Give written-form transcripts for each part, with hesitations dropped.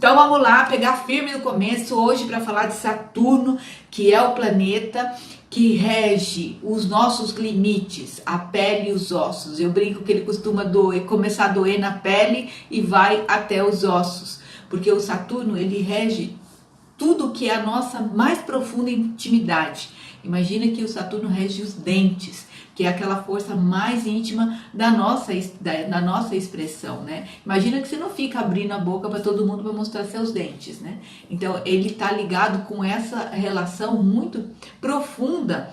Então vamos lá, pegar firme no começo hoje para falar de Saturno, que é o planeta que rege os nossos limites, a pele e os ossos. Eu brinco que ele costuma começar a doer na pele e vai até os ossos, porque o Saturno ele rege tudo que é a nossa mais profunda intimidade. Imagina que o Saturno rege os dentes, que é aquela força mais íntima da nossa expressão, né? Imagina que você não fica abrindo a boca para todo mundo para mostrar seus dentes, né? Então ele está ligado com essa relação muito profunda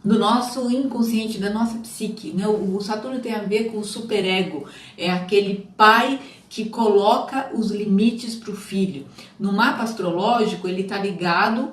do nosso inconsciente, da nossa psique, né? O Saturno tem a ver com o superego, é aquele pai que coloca os limites para o filho. No mapa astrológico ele está ligado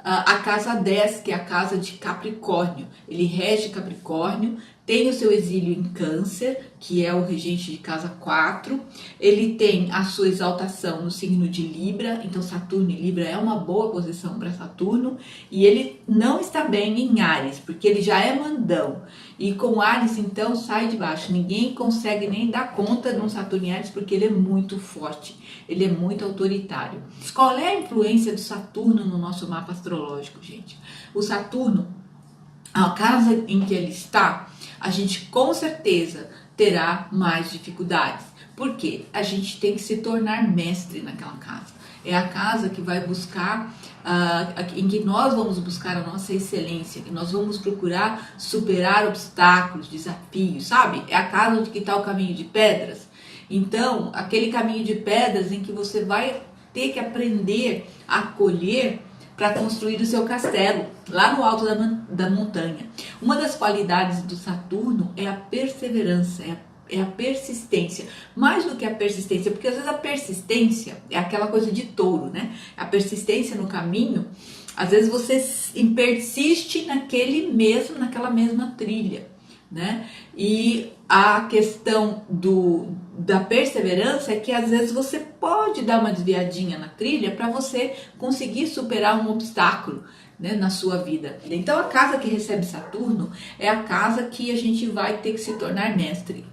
a casa 10, que é a casa de Capricórnio. Ele rege Capricórnio, tem o seu exílio em Câncer, que é o regente de casa 4. Ele tem a sua exaltação no signo de Libra, então Saturno em Libra é uma boa posição para Saturno. E ele não está bem em Áries, porque ele já é mandão. E com Áries, então, sai de baixo. Ninguém consegue nem dar conta de um Saturno em Áries, porque ele é muito forte, ele é muito autoritário. Qual é a influência do Saturno no nosso mapa astrológico, gente? O Saturno, a casa em que ele está, a gente com certeza terá mais dificuldades. Por quê? A gente tem que se tornar mestre naquela casa. É a casa que vai buscar, em que nós vamos buscar a nossa excelência, que nós vamos procurar superar obstáculos, desafios, sabe? É a casa onde está o caminho de pedras. Então, aquele caminho de pedras em que você vai ter que aprender a colher para construir o seu castelo, lá no alto da montanha. Uma das qualidades do Saturno é a perseverança, é a persistência, mais do que a persistência, porque às vezes a persistência é aquela coisa de touro, né? A persistência no caminho, às vezes você persiste naquela mesma trilha, né? E a questão da perseverança é que às vezes você pode dar uma desviadinha na trilha para você conseguir superar um obstáculo, né, na sua vida. Então a casa que recebe Saturno é a casa que a gente vai ter que se tornar mestre.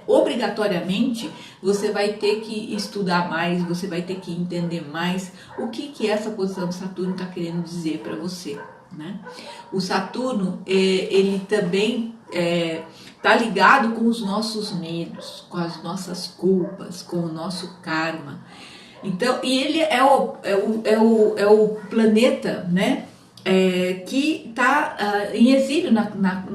Obrigatoriamente você vai ter que estudar mais, você vai ter que entender mais o que essa posição de Saturno está querendo dizer para você, né? O Saturno ele também está ligado com os nossos medos, com as nossas culpas, com o nosso karma. Então, e ele é o planeta, né, que está em exílio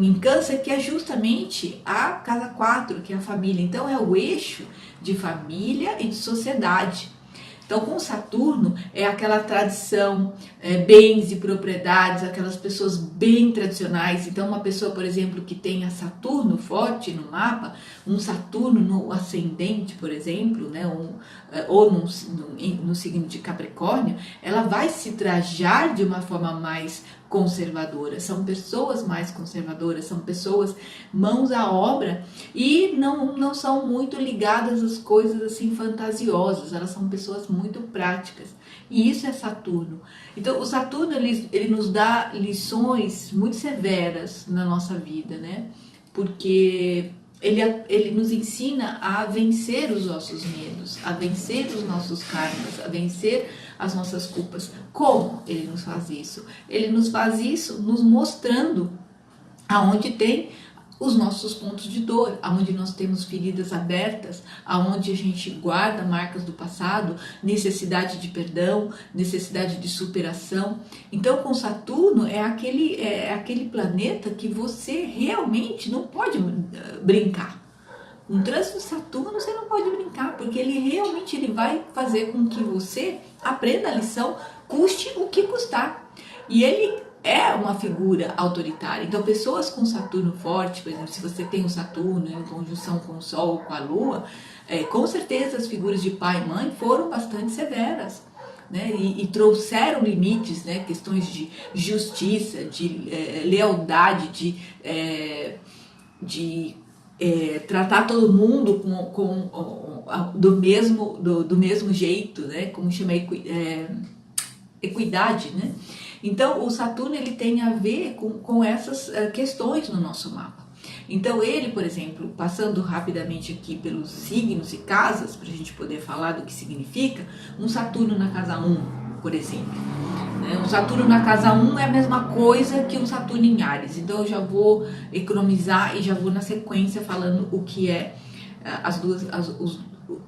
em Câncer, que é justamente a casa 4, que é a família. Então é o eixo de família e de sociedade. Então, com Saturno, é aquela tradição, bens e propriedades, aquelas pessoas bem tradicionais. Então, uma pessoa, por exemplo, que tenha Saturno forte no mapa, um Saturno no ascendente, por exemplo, né, ou no signo de Capricórnio, ela vai se trajar de uma forma mais conservadora. São pessoas mais conservadoras, são pessoas mãos à obra e não são muito ligadas às coisas assim fantasiosas, elas são pessoas muito práticas. E isso é Saturno. Então o Saturno ele nos dá lições muito severas na nossa vida, né? Porque ele nos ensina a vencer os nossos medos, a vencer os nossos karmas, a vencer as nossas culpas. Como ele nos faz isso? Ele nos faz isso nos mostrando aonde tem os nossos pontos de dor, aonde nós temos feridas abertas, aonde a gente guarda marcas do passado, necessidade de perdão, necessidade de superação. Então, com Saturno é aquele planeta que você realmente não pode brincar. Um trânsito de Saturno você não pode brincar, porque ele vai fazer com que você aprenda a lição, custe o que custar. E ele é uma figura autoritária. Então, pessoas com Saturno forte, por exemplo, se você tem o Saturno em conjunção com o Sol ou com a Lua, com certeza as figuras de pai e mãe foram bastante severas, né? E trouxeram limites, né? Questões de justiça, de lealdade, de tratar todo mundo do mesmo jeito, né? Como chama equidade, né? Então o Saturno ele tem a ver com essas questões no nosso mapa. Então ele, por exemplo, passando rapidamente aqui pelos signos e casas, para a gente poder falar do que significa, um Saturno na casa 1, por exemplo. Um Saturno na casa 1 é a mesma coisa que um Saturno em Áries, então eu já vou economizar e já vou na sequência falando o que é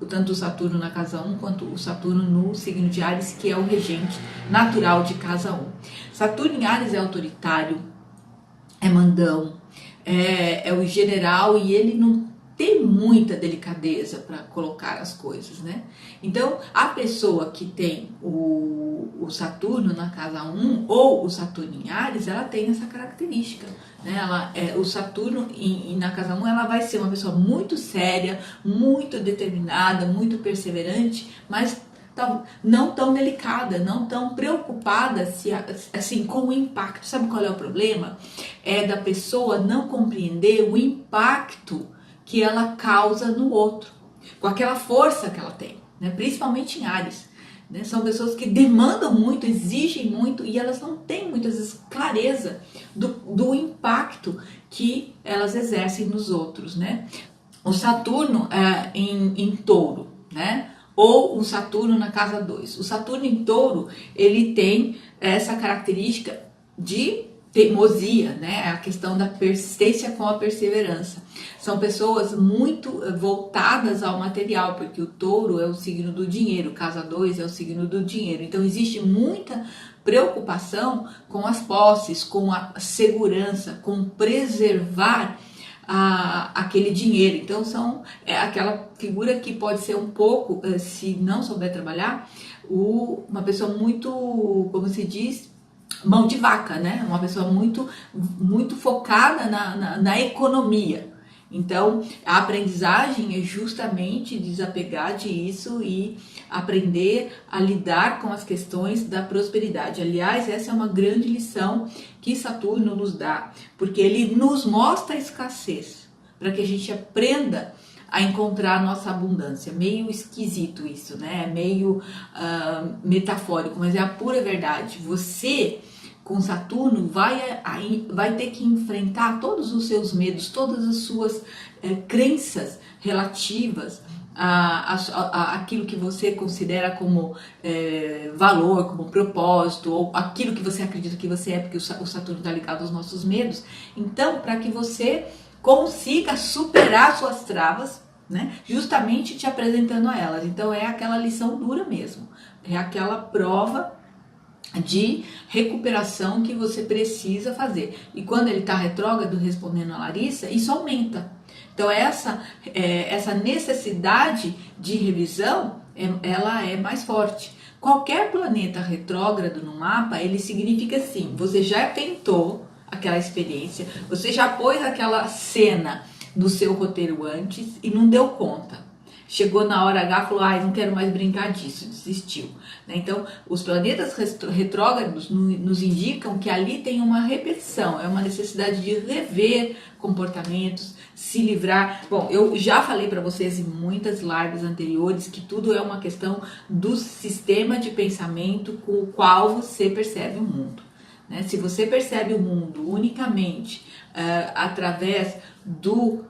tanto o Saturno na casa 1 quanto o Saturno no signo de Áries, que é o regente natural de casa 1. Saturno em Áries é autoritário, é mandão, é o general, e ele não tem muita delicadeza para colocar as coisas, né? Então, a pessoa que tem o Saturno na casa 1 ou o Saturno em Áries, ela tem essa característica, né? O Saturno na casa 1, ela vai ser uma pessoa muito séria, muito determinada, muito perseverante, mas não tão delicada, não tão preocupada assim, com o impacto. Sabe qual é o problema? É da pessoa não compreender o impacto que ela causa no outro, com aquela força que ela tem, né? Principalmente em Áries. Né? São pessoas que demandam muito, exigem muito, e elas não têm muitas vezes clareza do impacto que elas exercem nos outros. Né? O Saturno em Touro, né? Ou o Saturno na casa 2. O Saturno em Touro, ele tem essa característica de teimosia, né? A questão da persistência com a perseverança. São pessoas muito voltadas ao material, porque o Touro é o signo do dinheiro, casa 2 é o signo do dinheiro. Então existe muita preocupação com as posses, com a segurança, com preservar aquele dinheiro. Então são aquela figura que pode ser um pouco, se não souber trabalhar, uma pessoa muito, como se diz, mão de vaca, né? Uma pessoa muito, muito focada na economia. Então, a aprendizagem é justamente desapegar disso e aprender a lidar com as questões da prosperidade. Aliás, essa é uma grande lição que Saturno nos dá, porque ele nos mostra a escassez, para que a gente aprenda a encontrar a nossa abundância. Meio esquisito isso, né? Meio metafórico, mas é a pura verdade. Você, com Saturno, vai ter que enfrentar todos os seus medos, todas as suas crenças relativas aquilo que você considera como valor, como propósito, ou aquilo que você acredita que você é, porque o Saturno está ligado aos nossos medos. Então, para que você consiga superar suas travas, né, justamente te apresentando a elas. Então é aquela lição dura mesmo, é aquela prova de recuperação que você precisa fazer. E quando ele está retrógrado, respondendo a Larissa, isso aumenta. Então essa necessidade de revisão, ela é mais forte. Qualquer planeta retrógrado no mapa, ele significa assim, você já tentou aquela experiência, você já pôs aquela cena no seu roteiro antes e não deu conta. Chegou na hora H e falou, não quero mais brincar disso, desistiu. Então, os planetas retrógrados nos indicam que ali tem uma repetição, é uma necessidade de rever comportamentos, se livrar. Bom, eu já falei para vocês em muitas lives anteriores que tudo é uma questão do sistema de pensamento com o qual você percebe o mundo. Né? Se você percebe o mundo unicamente através do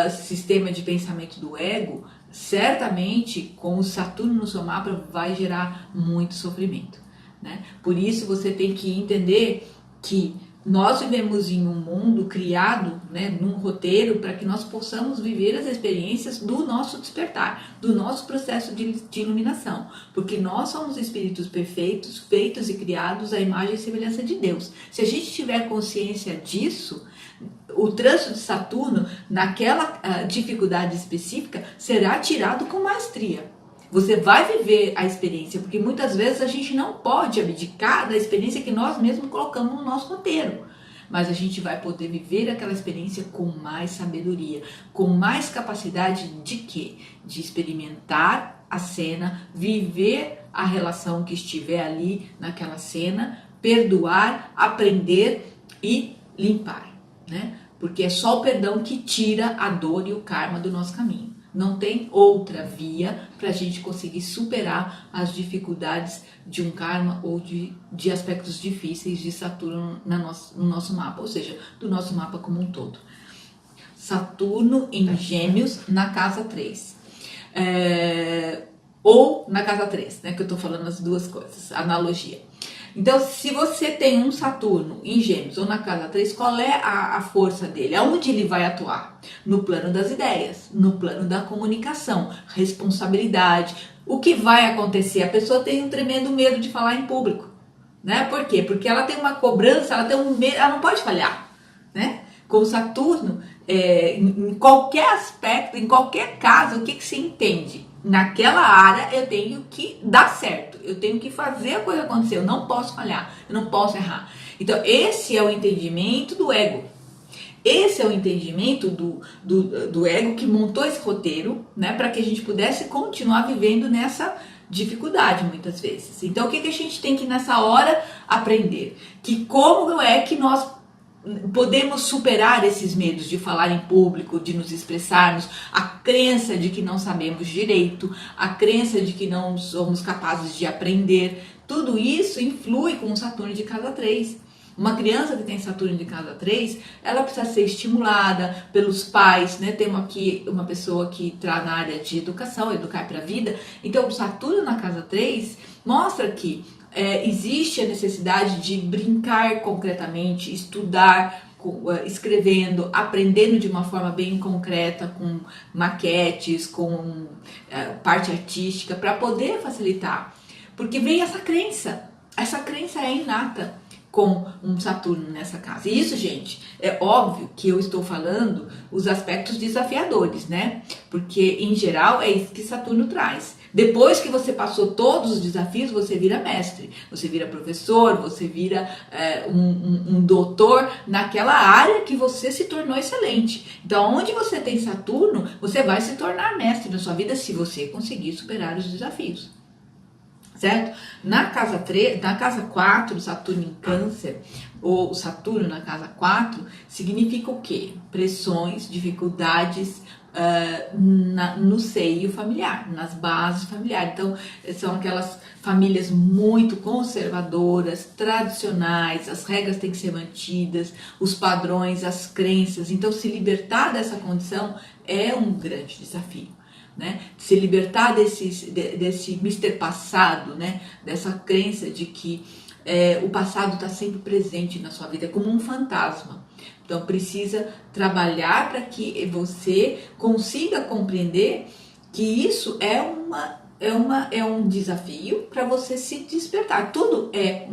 sistema de pensamento do ego, certamente com o Saturno no seu mapa vai gerar muito sofrimento. Né? Por isso você tem que entender que nós vivemos em um mundo criado, né, num roteiro para que nós possamos viver as experiências do nosso despertar, do nosso processo de iluminação, porque nós somos espíritos perfeitos, feitos e criados à imagem e semelhança de Deus. Se a gente tiver consciência disso, o trânsito de Saturno, naquela dificuldade específica, será tirado com maestria. Você vai viver a experiência, porque muitas vezes a gente não pode abdicar da experiência que nós mesmos colocamos no nosso roteiro. Mas a gente vai poder viver aquela experiência com mais sabedoria, com mais capacidade de quê? De experimentar a cena, viver a relação que estiver ali naquela cena, perdoar, aprender e limpar, né? Porque é só o perdão que tira a dor e o karma do nosso caminho. Não tem outra via para a gente conseguir superar as dificuldades de um karma ou de aspectos difíceis de Saturno no nosso mapa, ou seja, do nosso mapa como um todo. Saturno em Gêmeos na casa 3. Ou na casa 3, né? Que eu tô falando as duas coisas, analogia. Então, se você tem um Saturno em Gêmeos ou na casa 3, qual é a força dele? Aonde ele vai atuar? No plano das ideias, no plano da comunicação, responsabilidade. O que vai acontecer? A pessoa tem um tremendo medo de falar em público, né? Por quê? Porque ela tem uma cobrança, ela tem um medo, ela não pode falhar, né? Com Saturno, em qualquer aspecto, em qualquer caso, o que se entende? Naquela área eu tenho que dar certo, eu tenho que fazer a coisa acontecer, eu não posso falhar, eu não posso errar. Então esse é o entendimento do ego. Esse é o entendimento do ego que montou esse roteiro, né, para que a gente pudesse continuar vivendo nessa dificuldade muitas vezes. Então o que a gente tem que nessa hora aprender? Que como é que nós podemos superar esses medos de falar em público, de nos expressarmos, a crença de que não sabemos direito, a crença de que não somos capazes de aprender. Tudo isso influi com o Saturno de casa 3. Uma criança que tem Saturno de casa 3, ela precisa ser estimulada pelos pais, né? Temos aqui uma pessoa que está na área de educação, educar para a vida. Então, o Saturno na casa 3 mostra que existe a necessidade de brincar concretamente, estudar, escrevendo, aprendendo de uma forma bem concreta, com maquetes, com parte artística, para poder facilitar. Porque vem essa crença é inata com um Saturno nessa casa. E isso, gente, é óbvio que eu estou falando os aspectos desafiadores, né? Porque, em geral, é isso que Saturno traz. Depois que você passou todos os desafios, você vira mestre, você vira professor, você vira um doutor naquela área que você se tornou excelente. Então, onde você tem Saturno, você vai se tornar mestre na sua vida se você conseguir superar os desafios. Certo? Na casa 3, na casa 4, Saturno em Câncer, ou Saturno na casa 4, significa o quê? Pressões, dificuldades no seio familiar, nas bases familiares. Então, são aquelas famílias muito conservadoras, tradicionais, as regras têm que ser mantidas, os padrões, as crenças. Então, se libertar dessa condição é um grande desafio. Né? Se libertar desse mister passado, né? Dessa crença de que o passado está sempre presente na sua vida, é como um fantasma. Então precisa trabalhar para que você consiga compreender que isso é um desafio para você se despertar. Tudo é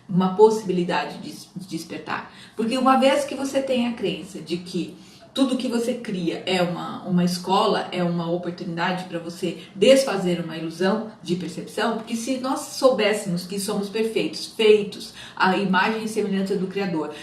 uma possibilidade de despertar. Porque uma vez que você tem a crença de que tudo que você cria é uma escola, é uma oportunidade para você desfazer uma ilusão de percepção, porque se nós soubéssemos que somos perfeitos, feitos à imagem e semelhança do Criador,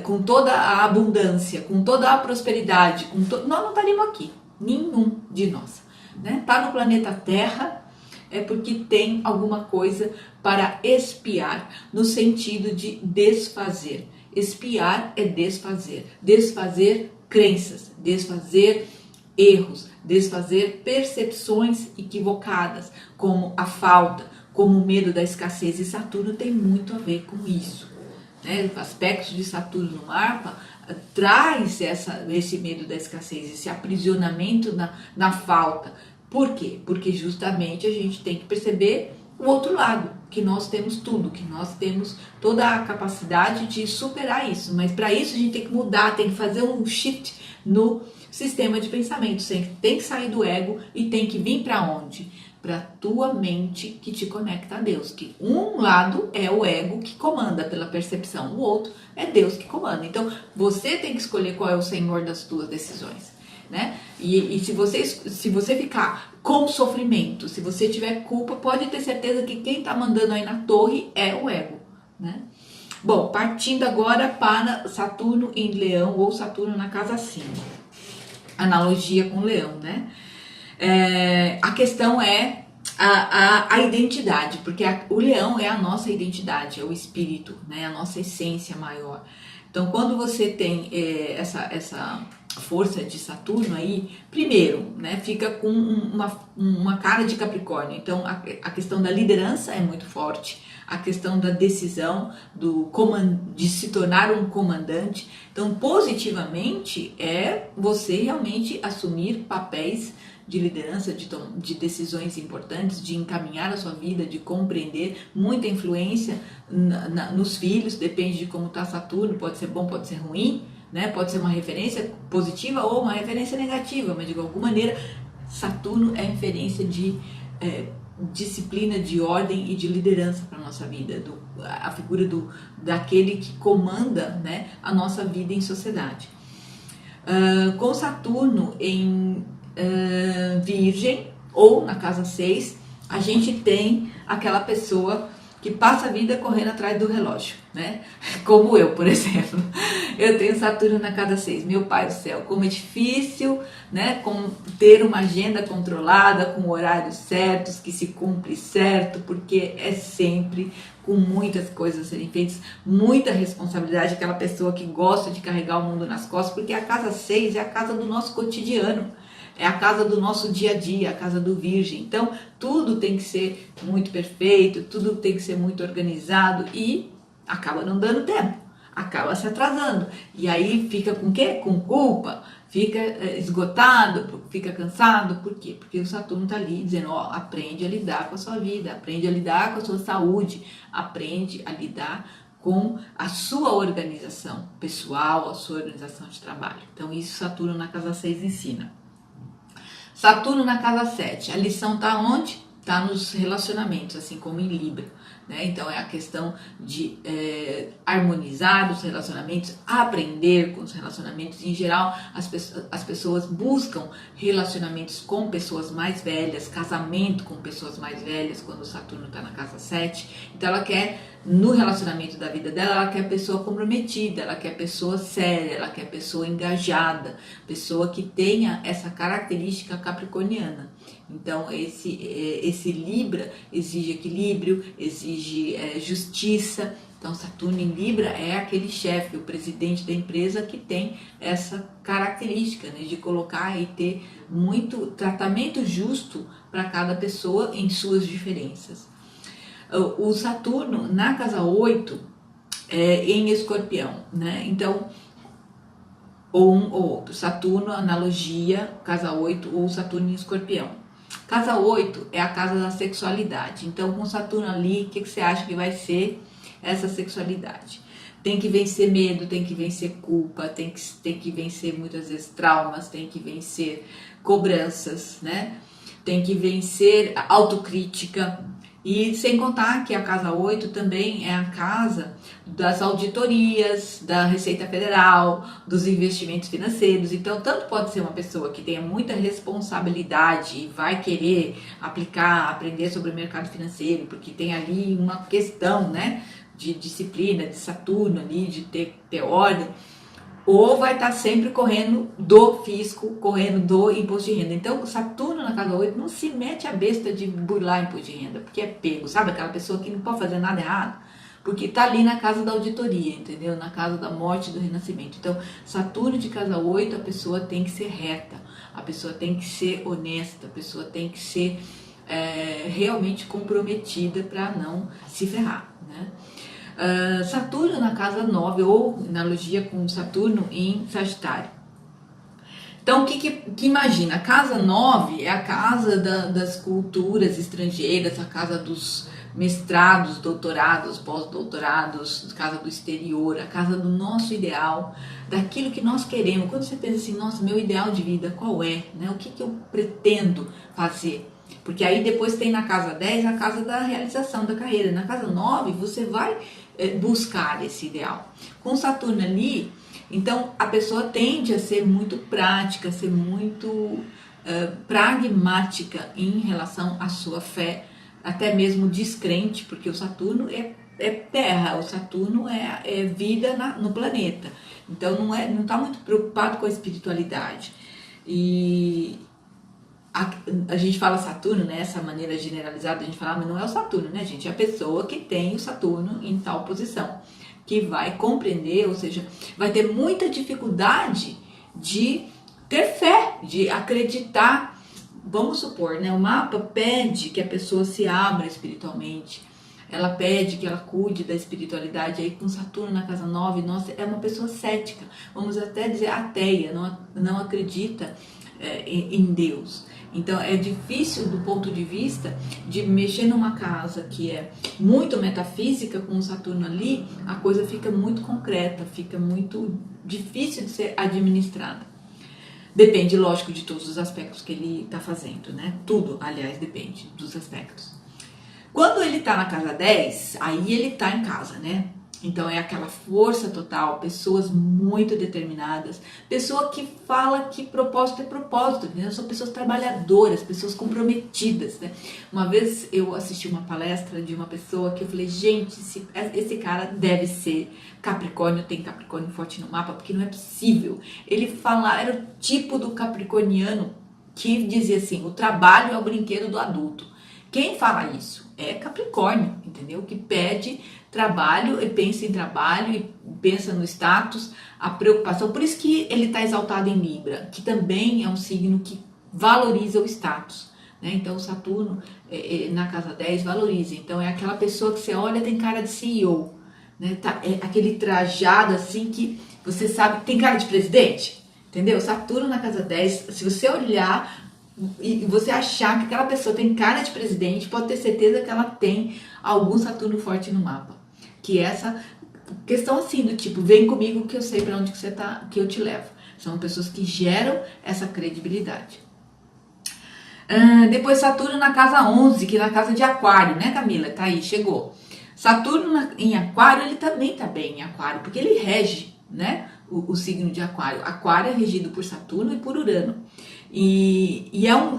com toda a abundância, com toda a prosperidade, nós não estaríamos aqui, nenhum de nós. Né? Tá no planeta Terra é porque tem alguma coisa para espiar, no sentido de desfazer. Espiar é desfazer. Desfazer crenças, desfazer erros, desfazer percepções equivocadas, como a falta, como o medo da escassez. E Saturno tem muito a ver com isso. Né? Aspectos de Saturno no mapa traz esse medo da escassez, esse aprisionamento na falta. Por quê? Porque justamente a gente tem que perceber o outro lado, que nós temos tudo, que nós temos toda a capacidade de superar isso, mas para isso a gente tem que mudar, tem que fazer um shift no sistema de pensamento, tem que sair do ego e tem que vir para onde? Para tua mente que te conecta a Deus, que um lado é o ego que comanda pela percepção, o outro é Deus que comanda. Então você tem que escolher qual é o senhor das tuas decisões. Né? E se você ficar com sofrimento, se você tiver culpa, pode ter certeza que quem está mandando aí na torre é o ego. Né? Bom, partindo agora para Saturno em Leão ou Saturno na casa 5. Analogia com Leão, né? A questão é a identidade, porque o Leão é a nossa identidade, é o espírito, né? A nossa essência maior. Então, quando você tem força de Saturno aí, primeiro, né, fica com uma cara de Capricórnio. Então a questão da liderança é muito forte, a questão da decisão, de se tornar um comandante. Então, positivamente, é você realmente assumir papéis de liderança, de decisões importantes, de encaminhar a sua vida, de compreender, muita influência nos filhos, depende de como está Saturno, pode ser bom, pode ser ruim, né? Pode ser uma referência positiva ou uma referência negativa, mas de alguma maneira Saturno é referência de disciplina, de ordem e de liderança para a nossa vida, a figura daquele que comanda, né, a nossa vida em sociedade. Com Saturno em Virgem ou na casa 6, a gente tem aquela pessoa que passa a vida correndo atrás do relógio, né? Como eu, por exemplo. Eu tenho Saturno na casa 6. Meu pai do céu, como é difícil, né? Ter uma agenda controlada, com horários certos, que se cumpre certo, porque é sempre com muitas coisas a serem feitas, muita responsabilidade, aquela pessoa que gosta de carregar o mundo nas costas, porque a casa 6 é a casa do nosso cotidiano. É a casa do nosso dia a dia, a casa do Virgem. Então, tudo tem que ser muito perfeito, tudo tem que ser muito organizado e acaba não dando tempo, acaba se atrasando. E aí fica com o quê? Com culpa, fica esgotado, fica cansado. Por quê? Porque o Saturno está ali dizendo, ó, aprende a lidar com a sua vida, aprende a lidar com a sua saúde, aprende a lidar com a sua organização pessoal, a sua organização de trabalho. Então, isso Saturno na casa 6 ensina. Saturno na casa 7, a lição está onde? Está nos relacionamentos, assim como em Libra, né? Então é a questão de harmonizar os relacionamentos, aprender com os relacionamentos. Em geral, as pessoas buscam relacionamentos com pessoas mais velhas, casamento com pessoas mais velhas, quando o Saturno está na casa 7. Então ela quer, no relacionamento da vida dela, ela quer pessoa comprometida, ela quer pessoa séria, ela quer pessoa engajada, pessoa que tenha essa característica capricorniana. Então esse Libra exige equilíbrio, exige justiça. Então Saturno em Libra é aquele chefe, o presidente da empresa que tem essa característica, né, de colocar e ter muito tratamento justo para cada pessoa em suas diferenças. O Saturno na casa 8 é em Escorpião, né? Então, ou um ou outro. Saturno, analogia, casa 8 ou Saturno em Escorpião. Casa 8 é a casa da sexualidade. Então, com Saturno ali, o que você acha que vai ser essa sexualidade? Tem que vencer medo, tem que vencer culpa, tem que vencer muitas vezes traumas, tem que vencer cobranças, né? Tem que vencer autocrítica. E sem contar que a casa 8 também é a casa das auditorias, da Receita Federal, dos investimentos financeiros. Então, tanto pode ser uma pessoa que tenha muita responsabilidade e vai querer aplicar, aprender sobre o mercado financeiro, porque tem ali uma questão, né, de disciplina, de Saturno ali, de ter ordem, ou vai estar sempre correndo do fisco, correndo do imposto de renda. Então, o Saturno na casa 8 não se mete a besta de burlar imposto de renda, porque é pego, sabe? Aquela pessoa que não pode fazer nada errado, porque está ali na casa da auditoria, entendeu? Na casa da morte e do renascimento. Então, Saturno de casa 8, a pessoa tem que ser reta, a pessoa tem que ser honesta, a pessoa tem que ser realmente comprometida para não se ferrar, né? Saturno na casa 9, ou analogia com Saturno em Sagitário. Então, o que imagina? A casa 9 é a casa das culturas estrangeiras, a casa dos mestrados, doutorados, pós-doutorados, a casa do exterior, a casa do nosso ideal, daquilo que nós queremos. Quando você pensa assim, nossa, meu ideal de vida, qual é? Né? O que eu pretendo fazer? Porque aí depois tem na casa 10 a casa da realização da carreira. Na casa 9 você vai buscar esse ideal. Com Saturno ali, então a pessoa tende a ser muito prática, a ser muito pragmática em relação à sua fé, até mesmo descrente, porque o Saturno é terra, o Saturno é vida no planeta. Então não está muito preocupado com a espiritualidade. E a gente fala Saturno, né? Essa maneira generalizada, a gente fala, mas não é o Saturno, né, gente? É a pessoa que tem o Saturno em tal posição, que vai compreender, ou seja, vai ter muita dificuldade de ter fé, de acreditar. Vamos supor, né? O mapa pede que a pessoa se abra espiritualmente. Ela pede que ela cuide da espiritualidade. Aí com Saturno na casa 9, nossa, é uma pessoa cética. Vamos até dizer ateia, não acredita em Deus. Então é difícil do ponto de vista de mexer numa casa que é muito metafísica com o Saturno ali, a coisa fica muito concreta, fica muito difícil de ser administrada. Depende, lógico, de todos os aspectos que ele está fazendo, né? Tudo, aliás, depende dos aspectos. Quando ele está na casa 10, aí ele está em casa, né? Então é aquela força total, pessoas muito determinadas, pessoa que fala que propósito é propósito, né? São pessoas trabalhadoras, pessoas comprometidas, né? Uma vez eu assisti uma palestra de uma pessoa que eu falei, gente, esse cara deve ser Capricórnio, tem Capricórnio forte no mapa, porque não é possível. Ele fala, era o tipo do capricorniano que dizia assim, o trabalho é o brinquedo do adulto. Quem fala isso? É Capricórnio, entendeu? Que pede trabalho e pensa em trabalho e pensa no status, a preocupação. Por isso que ele está exaltado em Libra, que também é um signo que valoriza o status, né? Então, Saturno na casa 10 valoriza. Então, é aquela pessoa que você olha tem cara de CEO, né? É aquele trajado assim que você sabe, tem cara de presidente, entendeu? Saturno na casa 10, se você olhar e você achar que aquela pessoa tem cara de presidente, pode ter certeza que ela tem algum Saturno forte no mapa. Que é essa questão assim do tipo, vem comigo que eu sei para onde que você tá, que eu te levo. São pessoas que geram essa credibilidade. Depois Saturno na casa 11, que é na casa de Aquário, né, Camila? Tá aí, chegou. Saturno em Aquário, ele também tá bem em Aquário, porque ele rege, né, o signo de Aquário. Aquário é regido por Saturno e por Urano. E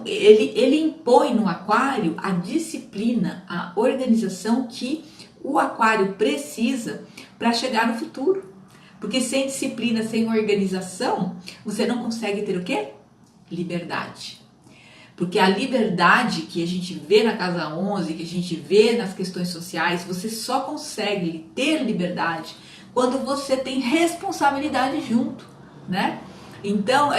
ele impõe no Aquário a disciplina, a organização que o Aquário precisa para chegar no futuro. Porque sem disciplina, sem organização, você não consegue ter o quê? Liberdade. Porque a liberdade que a gente vê na casa 11, que a gente vê nas questões sociais, você só consegue ter liberdade quando você tem responsabilidade junto, né? Então,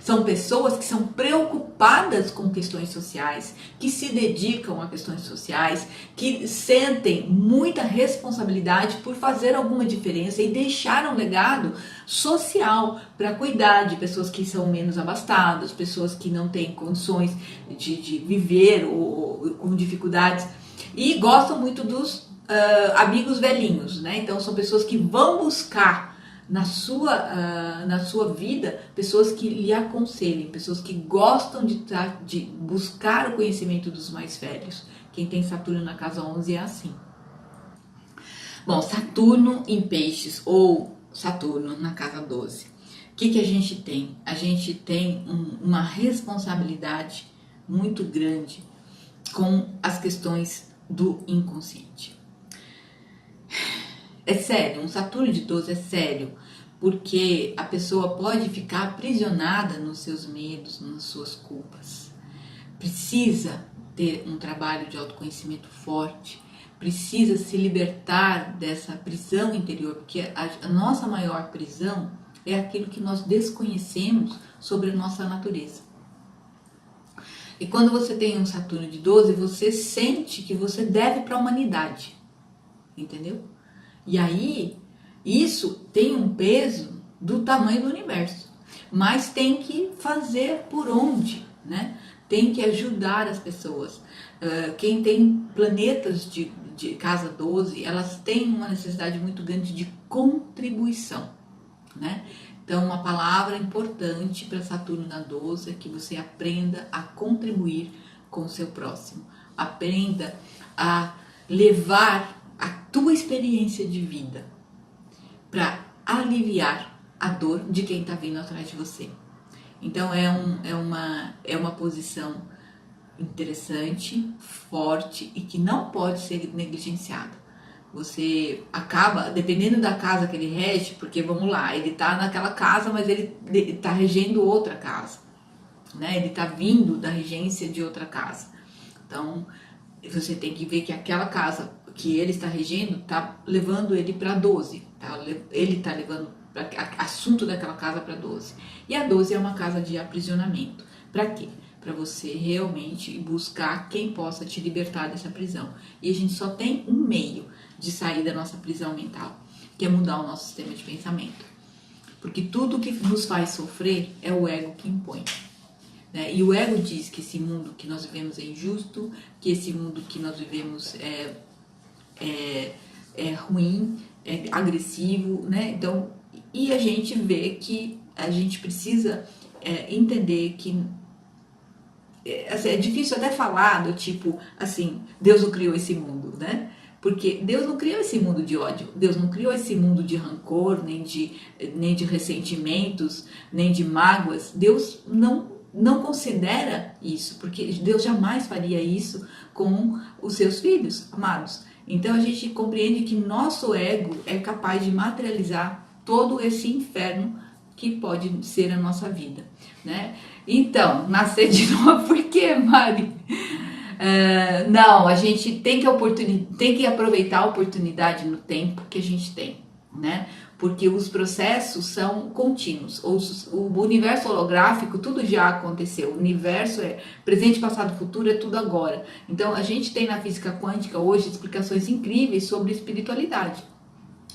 são pessoas que são preocupadas com questões sociais, que se dedicam a questões sociais, que sentem muita responsabilidade por fazer alguma diferença e deixar um legado social para cuidar de pessoas que são menos abastadas, pessoas que não têm condições de viver ou com dificuldades, e gostam muito dos amigos velhinhos, né? Então, são pessoas que vão buscar na sua vida, pessoas que lhe aconselhem, pessoas que gostam de buscar o conhecimento dos mais velhos. Quem tem Saturno na casa 11 é assim. Bom, Saturno em Peixes ou Saturno na casa 12. O que a gente tem? A gente tem uma responsabilidade muito grande com as questões do inconsciente. É sério, um Saturno de 12 é sério, porque a pessoa pode ficar aprisionada nos seus medos, nas suas culpas. Precisa ter um trabalho de autoconhecimento forte, precisa se libertar dessa prisão interior, porque a nossa maior prisão é aquilo que nós desconhecemos sobre a nossa natureza. E quando você tem um Saturno de 12, você sente que você deve para a humanidade, entendeu? E aí, isso tem um peso do tamanho do universo, mas tem que fazer por onde, né? Tem que ajudar as pessoas. Quem tem planetas de casa 12, elas têm uma necessidade muito grande de contribuição, né? Então, uma palavra importante para Saturno na 12 é que você aprenda a contribuir com o seu próximo. Aprenda a levar a tua experiência de vida para aliviar a dor de quem está vindo atrás de você. Então é uma posição interessante, forte e que não pode ser negligenciada. Você acaba, dependendo da casa que ele rege, porque vamos lá, ele está naquela casa, mas ele está regendo outra casa, né? Ele está vindo da regência de outra casa. Então você tem que ver que aquela casa que ele está regendo está levando ele para 12, tá? Ele está levando assunto daquela casa para 12. E a 12 é uma casa de aprisionamento. Para quê? Para você realmente buscar quem possa te libertar dessa prisão. E a gente só tem um meio de sair da nossa prisão mental, que é mudar o nosso sistema de pensamento. Porque tudo que nos faz sofrer é o ego que impõe. Né? E o ego diz que esse mundo que nós vivemos é injusto, que esse mundo que nós vivemos é ruim, é agressivo, né? Então, e a gente vê que a gente precisa entender que é difícil até falar do tipo, assim, Deus não criou esse mundo, né? Porque Deus não criou esse mundo de ódio, Deus não criou esse mundo de rancor, nem de ressentimentos, nem de mágoas. Deus não considera isso, porque Deus jamais faria isso com os seus filhos amados. Então a gente compreende que nosso ego é capaz de materializar todo esse inferno que pode ser a nossa vida, né? Então, nascer de novo, por quê, Mari? Não, a gente tem que aproveitar a oportunidade no tempo que a gente tem, né? Porque os processos são contínuos. O universo holográfico, tudo já aconteceu. O universo é presente, passado, futuro, é tudo agora. Então, a gente tem na física quântica hoje explicações incríveis sobre espiritualidade,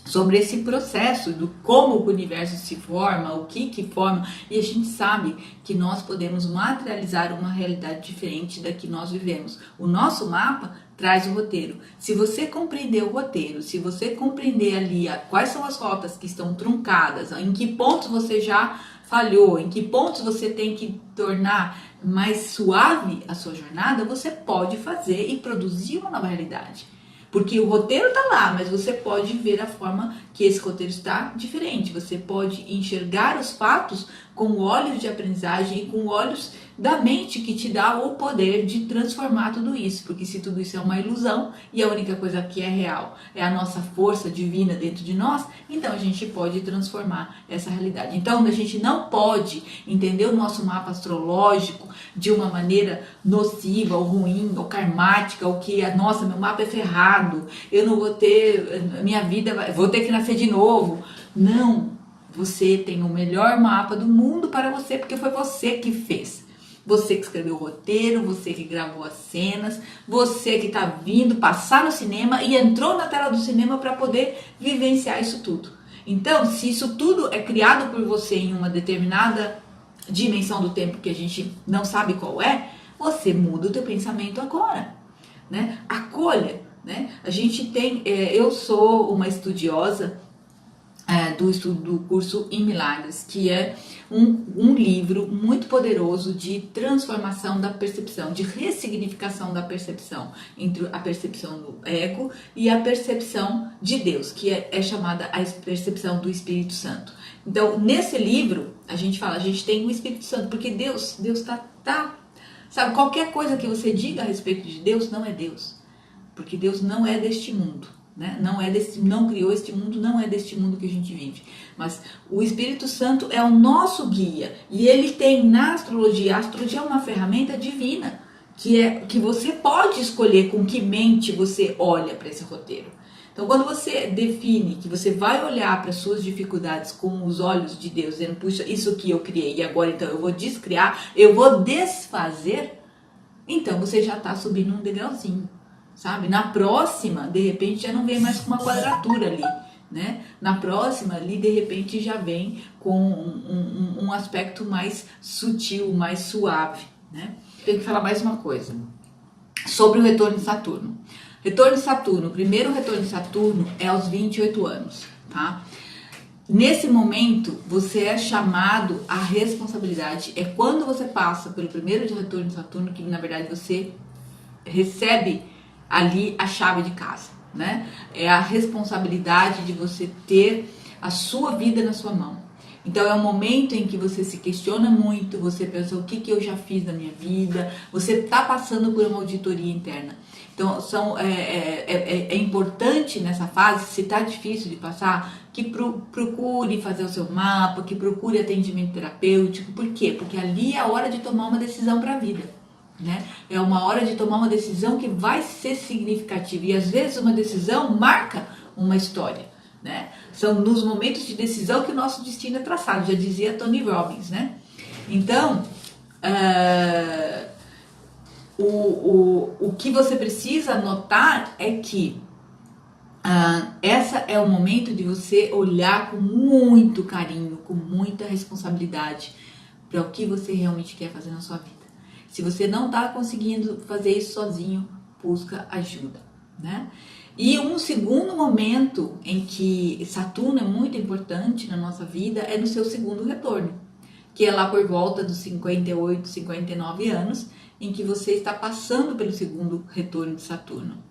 sobre esse processo do como o universo se forma, o que forma, e a gente sabe que nós podemos materializar uma realidade diferente da que nós vivemos. O nosso mapa traz o roteiro. Se você compreender o roteiro, se você compreender ali quais são as rotas que estão truncadas, em que pontos você já falhou, em que pontos você tem que tornar mais suave a sua jornada, você pode fazer e produzir uma nova realidade. Porque o roteiro está lá, mas você pode ver a forma que esse roteiro está diferente. Você pode enxergar os fatos com olhos de aprendizagem e com olhos da mente que te dá o poder de transformar tudo isso. Porque se tudo isso é uma ilusão e a única coisa que é real é a nossa força divina dentro de nós, então a gente pode transformar essa realidade. Então a gente não pode entender o nosso mapa astrológico de uma maneira nociva ou ruim ou karmática, ou que, nossa, meu mapa é ferrado, eu não vou ter, minha vida, vou ter que nascer de novo. Não, você tem o melhor mapa do mundo para você, porque foi você que fez. Você que escreveu o roteiro, você que gravou as cenas, você que está vindo passar no cinema e entrou na tela do cinema para poder vivenciar isso tudo. Então, se isso tudo é criado por você em uma determinada dimensão do tempo que a gente não sabe qual é, você muda o teu pensamento agora, né? Acolha, né? A gente tem, eu sou uma estudiosa do estudo do curso em Milagres, que é um livro muito poderoso de transformação da percepção, de ressignificação da percepção, entre a percepção do ego e a percepção de Deus, que é chamada a percepção do Espírito Santo. Então, nesse livro, a gente fala, a gente tem o Espírito Santo, porque Deus tá, sabe, qualquer coisa que você diga a respeito de Deus não é Deus, porque Deus não é deste mundo. Né? Não criou este mundo, não é deste mundo que a gente vive. Mas o Espírito Santo é o nosso guia. E ele tem na astrologia, a astrologia é uma ferramenta divina, que você pode escolher com que mente você olha para esse roteiro. Então, quando você define que você vai olhar para as suas dificuldades com os olhos de Deus, dizendo, puxa, isso que eu criei, e agora então eu vou descriar, eu vou desfazer, então você já está subindo um degrauzinho. Sabe? Na próxima, de repente, já não vem mais com uma quadratura ali, né? Na próxima, ali, de repente, já vem com um aspecto mais sutil, mais suave, né? Tenho que falar mais uma coisa sobre o retorno de Saturno. Retorno de Saturno, o primeiro retorno de Saturno é aos 28 anos, tá? Nesse momento, você é chamado à responsabilidade. É quando você passa pelo primeiro retorno de Saturno que, na verdade, você recebe ali a chave de casa, né? É a responsabilidade de você ter a sua vida na sua mão. Então é um momento em que você se questiona muito, você pensa o que eu já fiz na minha vida, você está passando por uma auditoria interna. Então é importante nessa fase, se está difícil de passar, que procure fazer o seu mapa, que procure atendimento terapêutico. Por quê? Porque ali é a hora de tomar uma decisão para a vida. Né? É uma hora de tomar uma decisão que vai ser significativa, e às vezes uma decisão marca uma história, né? São nos momentos de decisão que o nosso destino é traçado, já dizia Tony Robbins, né? Então, o que você precisa notar é que essa é o momento de você olhar com muito carinho, com muita responsabilidade para o que você realmente quer fazer na sua vida. Se você não está conseguindo fazer isso sozinho, busca ajuda, né? E um segundo momento em que Saturno é muito importante na nossa vida é no seu segundo retorno, que é lá por volta dos 58, 59 anos, em que você está passando pelo segundo retorno de Saturno.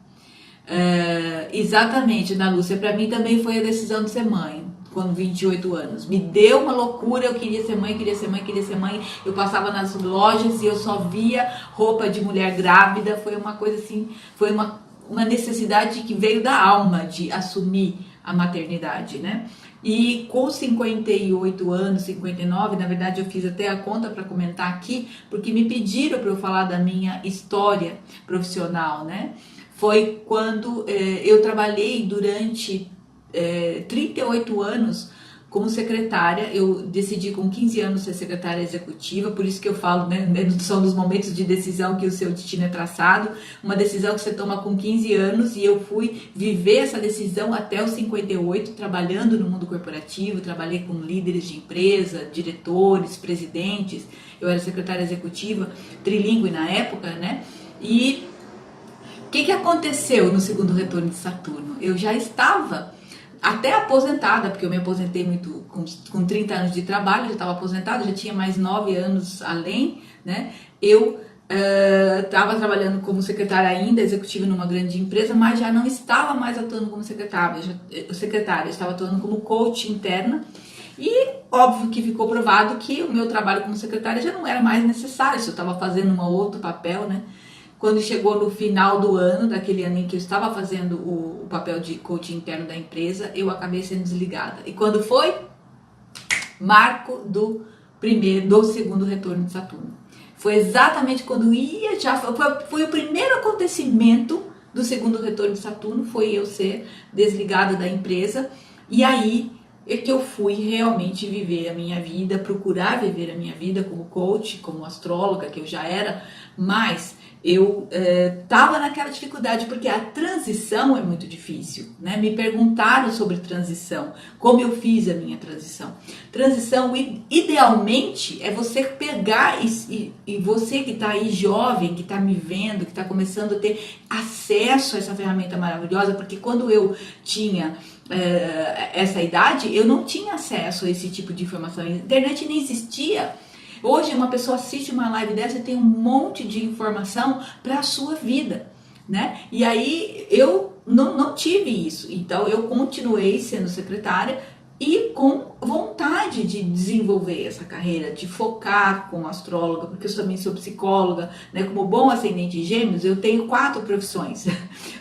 Exatamente, Ana Lúcia, para mim também foi a decisão de ser mãe, quando 28 anos. Me deu uma loucura, eu queria ser mãe, queria ser mãe, queria ser mãe. Eu passava nas lojas e eu só via roupa de mulher grávida. Foi uma coisa assim, foi uma necessidade que veio da alma de assumir a maternidade, né? E com 58 anos, 59, na verdade eu fiz até a conta para comentar aqui, porque me pediram para eu falar da minha história profissional, né? Foi quando eu trabalhei durante 38 anos como secretária. Eu decidi com 15 anos ser secretária executiva, por isso que eu falo, né, são dos momentos de decisão que o seu destino é traçado, uma decisão que você toma com 15 anos, e eu fui viver essa decisão até os 58, trabalhando no mundo corporativo. Trabalhei com líderes de empresa, diretores, presidentes. Eu era secretária executiva, trilíngue na época, né? E o que aconteceu no segundo retorno de Saturno? Eu já estava até aposentada, porque eu me aposentei muito com 30 anos de trabalho, já estava aposentada, já tinha mais 9 anos além, né? Eu estava trabalhando como secretária ainda, executiva numa grande empresa, mas já não estava mais atuando como secretária, eu estava atuando como coach interna. E óbvio que ficou provado que o meu trabalho como secretária já não era mais necessário, se eu estava fazendo um outro papel, né? Quando chegou no final do ano, daquele ano em que eu estava fazendo o papel de coach interno da empresa, eu acabei sendo desligada. E quando foi? Marco do segundo retorno de Saturno. Foi exatamente quando foi o primeiro acontecimento do segundo retorno de Saturno, foi eu ser desligada da empresa. E aí é que eu fui realmente viver a minha vida, procurar viver a minha vida como coach, como astróloga, que eu já era, mas eu estava naquela dificuldade, porque a transição é muito difícil, né? Me perguntaram sobre transição, como eu fiz a minha transição. Transição, idealmente, é você pegar e você que está aí jovem, que está me vendo, que está começando a ter acesso a essa ferramenta maravilhosa, porque quando eu tinha essa idade, eu não tinha acesso a esse tipo de informação. A internet nem existia. Hoje uma pessoa assiste uma live dessa e tem um monte de informação para a sua vida, né? E aí eu não tive isso, então eu continuei sendo secretária e com vontade de desenvolver essa carreira, de focar como astróloga, porque eu também sou psicóloga, né? Como bom ascendente em Gêmeos, eu tenho 4 profissões.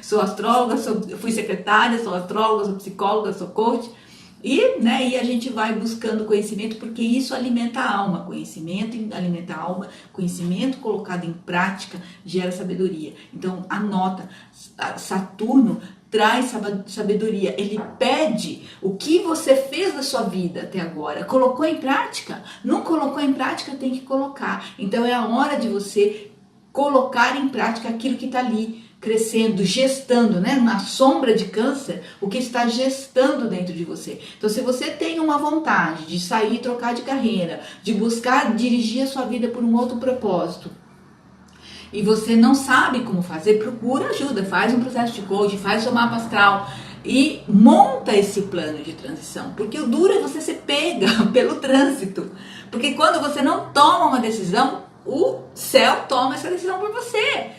Sou astróloga, fui secretária, sou astróloga, sou psicóloga, sou coach. E a gente vai buscando conhecimento, porque isso alimenta a alma. Conhecimento alimenta a alma, conhecimento colocado em prática gera sabedoria. Então anota, Saturno traz sabedoria, ele pede o que você fez da sua vida até agora. Colocou em prática? Não colocou em prática, tem que colocar. Então é a hora de você colocar em prática aquilo que está ali, crescendo, gestando, né? Na sombra de Câncer, o que está gestando dentro de você. Então, se você tem uma vontade de sair, trocar de carreira, de buscar dirigir a sua vida por um outro propósito, e você não sabe como fazer, procura ajuda, faz um processo de coaching, faz o seu mapa astral e monta esse plano de transição. Porque o duro é você ser pega pelo trânsito. Porque quando você não toma uma decisão, o céu toma essa decisão por você.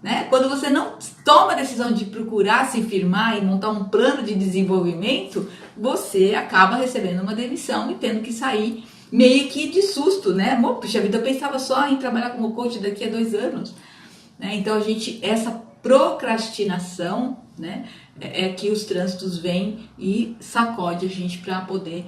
Né? Quando você não toma a decisão de procurar se firmar e montar um plano de desenvolvimento, você acaba recebendo uma demissão e tendo que sair meio que de susto, né? Puxa vida, eu pensava só em trabalhar como coach daqui a 2 anos. Né? Então, essa procrastinação, né, é que os trânsitos vêm e sacode a gente para poder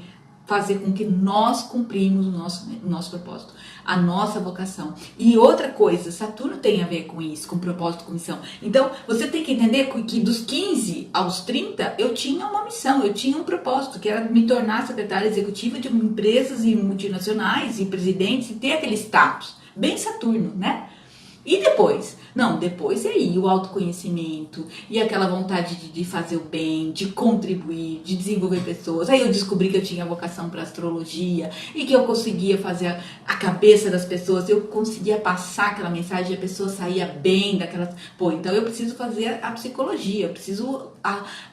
fazer com que nós cumprimos o nosso propósito, a nossa vocação. E outra coisa, Saturno tem a ver com isso, com propósito, com missão. Então, você tem que entender que dos 15 aos 30, eu tinha uma missão, eu tinha um propósito, que era me tornar secretária executiva de empresas e multinacionais e presidentes e ter aquele status. Bem Saturno, né? E depois? Não, depois é aí o autoconhecimento e aquela vontade de fazer o bem, de contribuir, de desenvolver pessoas. Aí eu descobri que eu tinha vocação para astrologia e que eu conseguia fazer a cabeça das pessoas, eu conseguia passar aquela mensagem e a pessoa saía bem daquelas... Pô, então eu preciso fazer a psicologia, eu preciso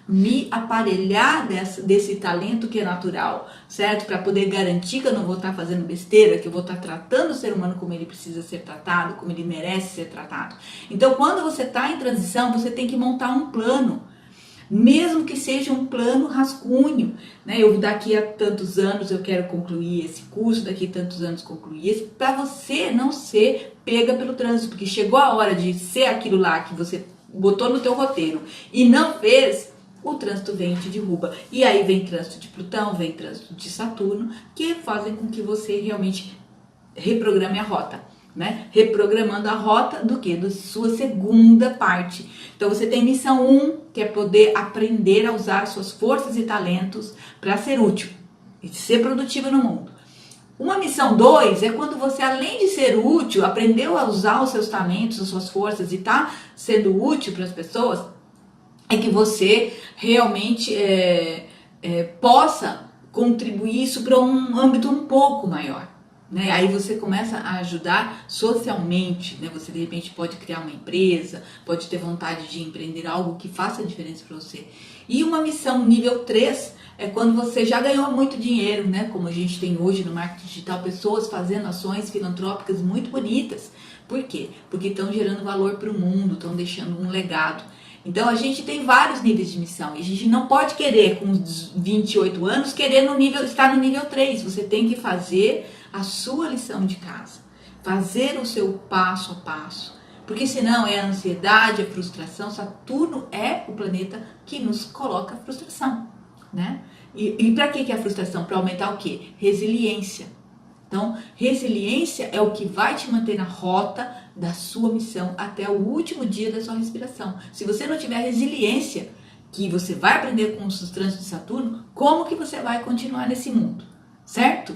me aparelhar desse talento que é natural, certo? Para poder garantir que eu não vou estar fazendo besteira, que eu vou estar tratando o ser humano como ele precisa ser tratado, como ele merece ser tratado. Então, quando você está em transição, você tem que montar um plano, mesmo que seja um plano rascunho, né? Eu daqui a tantos anos eu quero concluir esse curso, daqui a tantos anos concluir esse, para você não ser pega pelo trânsito, porque chegou a hora de ser aquilo lá que você botou no teu roteiro e não fez, o trânsito vem e te derruba. E aí vem trânsito de Plutão, vem trânsito de Saturno, que fazem com que você realmente reprograme a rota, né? Reprogramando a rota do que? Da sua segunda parte. Então você tem missão 1, que é poder aprender a usar suas forças e talentos para ser útil e ser produtiva no mundo. Uma missão 2 é quando você, além de ser útil, aprendeu a usar os seus talentos, as suas forças e está sendo útil para as pessoas, é que você realmente possa contribuir isso para um âmbito um pouco maior. Né? Aí você começa a ajudar socialmente, né? Você de repente pode criar uma empresa, pode ter vontade de empreender algo que faça diferença para você. E uma missão nível 3 é quando você já ganhou muito dinheiro, né? Como a gente tem hoje no marketing digital, pessoas fazendo ações filantrópicas muito bonitas. Por quê? Porque estão gerando valor para o mundo, estão deixando um legado. Então a gente tem vários níveis de missão e a gente não pode querer com 28 anos querer estar no nível 3. Você tem que fazer a sua lição de casa, fazer o seu passo a passo, porque senão é a ansiedade, a frustração. Saturno é o planeta que nos coloca frustração, né? E para que é a frustração? Para aumentar o quê? Resiliência. Então, resiliência é o que vai te manter na rota da sua missão até o último dia da sua respiração. Se você não tiver resiliência, que você vai aprender com os trânsitos de Saturno, como que você vai continuar nesse mundo, certo?